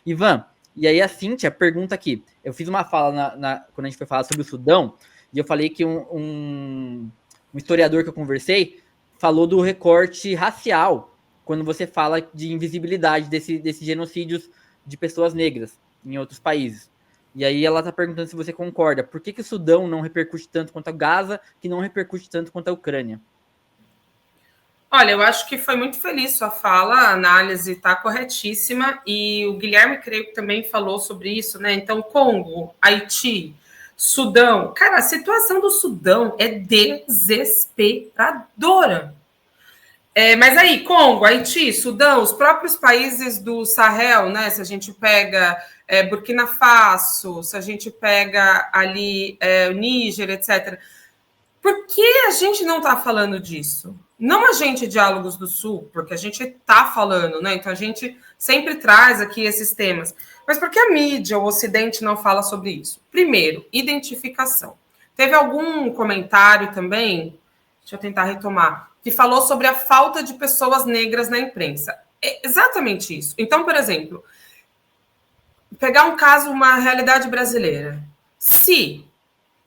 Ivan, e aí a Cíntia pergunta aqui. Eu fiz uma fala quando a gente foi falar sobre o Sudão, e eu falei que um historiador que eu conversei falou do recorte racial, quando você fala de invisibilidade desses genocídios de pessoas negras em outros países. E aí ela está perguntando se você concorda. Por que o Sudão não repercute tanto quanto a Gaza, que não repercute tanto quanto a Ucrânia? Olha, eu acho que foi muito feliz sua fala, a análise está corretíssima, e o Guilherme, creio que também falou sobre isso, né? Então, Congo, Haiti, Sudão. Cara, a situação do Sudão é desesperadora. Mas aí, Congo, Haiti, Sudão, os próprios países do Sahel, né? Se a gente pega Burkina Faso, se a gente pega ali o Níger, etc. Por que a gente não está falando disso? Não a gente, Diálogos do Sul, porque a gente está falando, né? Então a gente sempre traz aqui esses temas. Mas por que a mídia, o Ocidente, não fala sobre isso? Primeiro, identificação. Teve algum comentário também, deixa eu tentar retomar, que falou sobre a falta de pessoas negras na imprensa. É exatamente isso. Então, por exemplo, pegar um caso, uma realidade brasileira. Se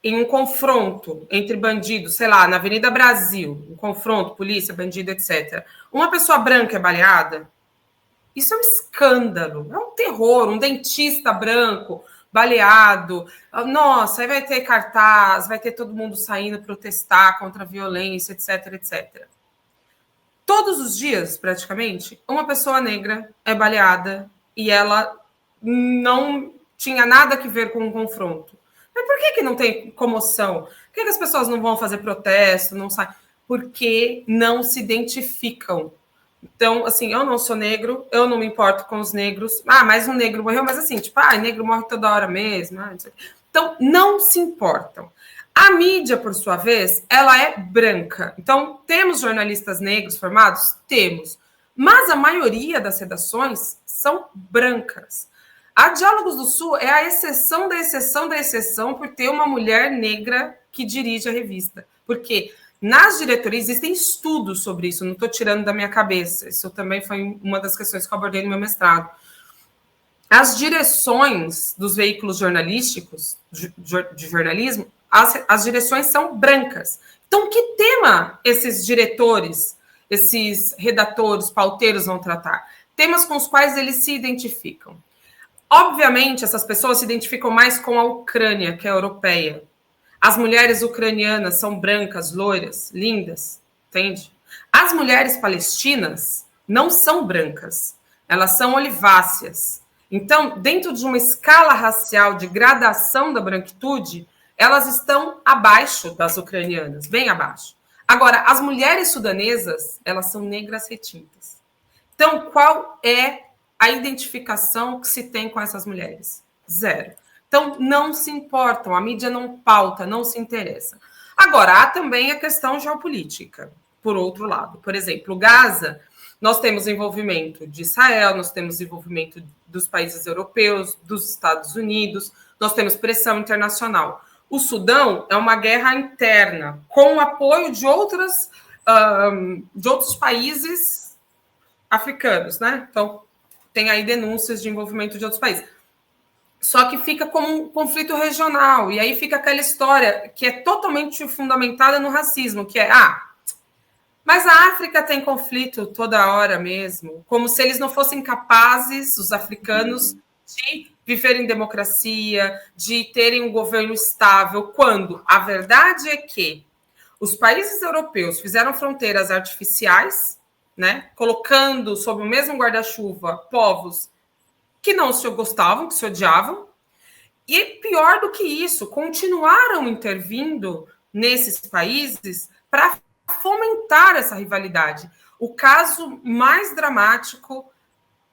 em um confronto entre bandidos, sei lá, na Avenida Brasil, um confronto, polícia, bandido, etc., uma pessoa branca é baleada, isso é um escândalo, é um terror, um dentista branco baleado, nossa, aí vai ter cartaz, vai ter todo mundo saindo protestar contra a violência, etc., etc. Todos os dias, praticamente, uma pessoa negra é baleada e ela não tinha nada a ver com um confronto. Mas por que não tem comoção? Por que as pessoas não vão fazer protesto, não saem? Porque não se identificam. Então, assim, eu não sou negro, eu não me importo com os negros. Mas um negro morreu, mas assim, tipo, negro morre toda hora mesmo. Então, não se importam. A mídia, por sua vez, ela é branca. Então, temos jornalistas negros formados? Temos. Mas a maioria das redações são brancas. A Diálogos do Sul é a exceção da exceção da exceção por ter uma mulher negra que dirige a revista. Porque nas diretorias existem estudos sobre isso, não estou tirando da minha cabeça. Isso também foi uma das questões que eu abordei no meu mestrado. As direções dos veículos jornalísticos, de jornalismo, as direções são brancas. Então, que tema esses diretores, esses redatores, pauteiros vão tratar? Temas com os quais eles se identificam. Obviamente, essas pessoas se identificam mais com a Ucrânia, que é europeia. As mulheres ucranianas são brancas, loiras, lindas, entende? As mulheres palestinas não são brancas, elas são oliváceas. Então, dentro de uma escala racial de gradação da branquitude, elas estão abaixo das ucranianas, bem abaixo. Agora, as mulheres sudanesas, elas são negras retintas. Então, qual é a identificação que se tem com essas mulheres? Zero. Então, não se importam, a mídia não pauta, não se interessa. Agora, há também a questão geopolítica, por outro lado. Por exemplo, Gaza, nós temos envolvimento de Israel, nós temos envolvimento dos países europeus, dos Estados Unidos, nós temos pressão internacional. O Sudão é uma guerra interna, com o apoio de outros países africanos, né? Então, tem aí denúncias de envolvimento de outros países. Só que fica como um conflito regional, e aí fica aquela história que é totalmente fundamentada no racismo, que é, mas a África tem conflito toda hora mesmo, como se eles não fossem capazes, os africanos, de viver em democracia, de terem um governo estável, quando a verdade é que os países europeus fizeram fronteiras artificiais, né, colocando sob o mesmo guarda-chuva povos que não se gostavam, que se odiavam, e pior do que isso, continuaram intervindo nesses países para fomentar essa rivalidade. O caso mais dramático,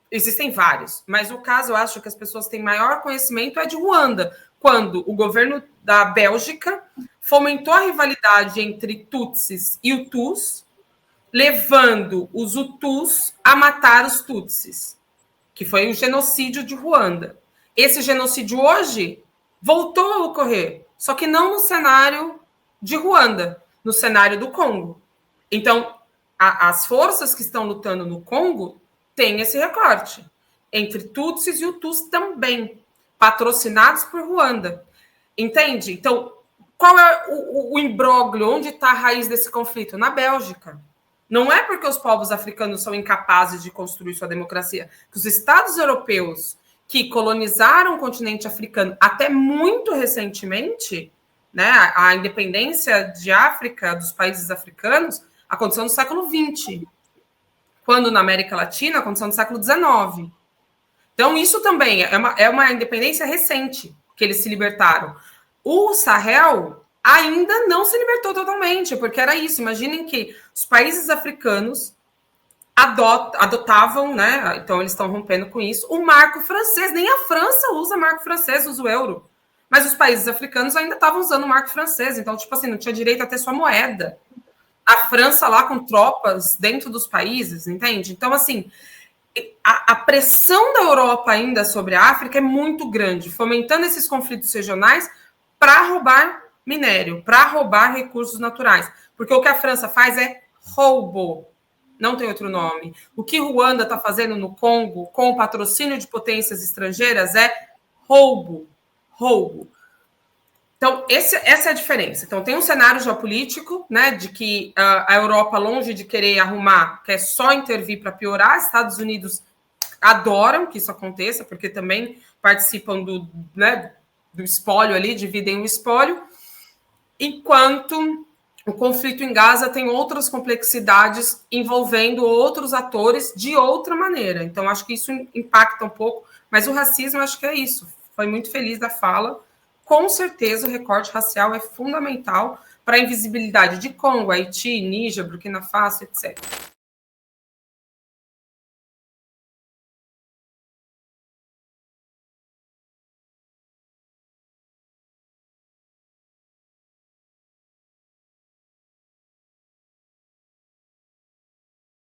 existem vários, mas o caso, eu acho que as pessoas têm maior conhecimento, é de Ruanda, quando o governo da Bélgica fomentou a rivalidade entre Tutsis e Hutus, levando os Hutus a matar os Tutsis, que foi o genocídio de Ruanda. Esse genocídio hoje voltou a ocorrer, só que não no cenário de Ruanda, no cenário do Congo. Então, as forças que estão lutando no Congo têm esse recorte. entre Tutsis e Hutus também, patrocinados por Ruanda. Entende? Então, qual é o imbróglio? Onde está a raiz desse conflito? Na Bélgica. Não é porque os povos africanos são incapazes de construir sua democracia, que os Estados europeus que colonizaram o continente africano até muito recentemente, né, a independência de África, dos países africanos, aconteceu no século XX, quando na América Latina aconteceu no século XIX. Então, isso também é uma independência recente que eles se libertaram. O Sahel ainda não se libertou totalmente, porque era isso. Imaginem que os países africanos adotavam, né? Então, eles estão rompendo com isso, o marco francês. Nem a França usa marco francês, usa o euro. Mas os países africanos ainda estavam usando o marco francês. Então, tipo assim, não tinha direito a ter sua moeda. A França lá com tropas dentro dos países, entende? Então, assim, a pressão da Europa ainda sobre a África é muito grande, fomentando esses conflitos regionais para roubar minério, para roubar recursos naturais. Porque o que a França faz é roubo, não tem outro nome. O que Ruanda está fazendo no Congo, com o patrocínio de potências estrangeiras, é roubo. Roubo. Então, essa é a diferença. Então, tem um cenário geopolítico, né, de que a Europa, longe de querer arrumar, quer só intervir para piorar. Estados Unidos adoram que isso aconteça, porque também participam do espólio ali, dividem o espólio, enquanto o conflito em Gaza tem outras complexidades envolvendo outros atores de outra maneira. Então, acho que isso impacta um pouco, mas o racismo, acho que é isso. Foi muito feliz da fala. Com certeza, o recorte racial é fundamental para a invisibilidade de Congo, Haiti, Níger, Burkina Faso, etc.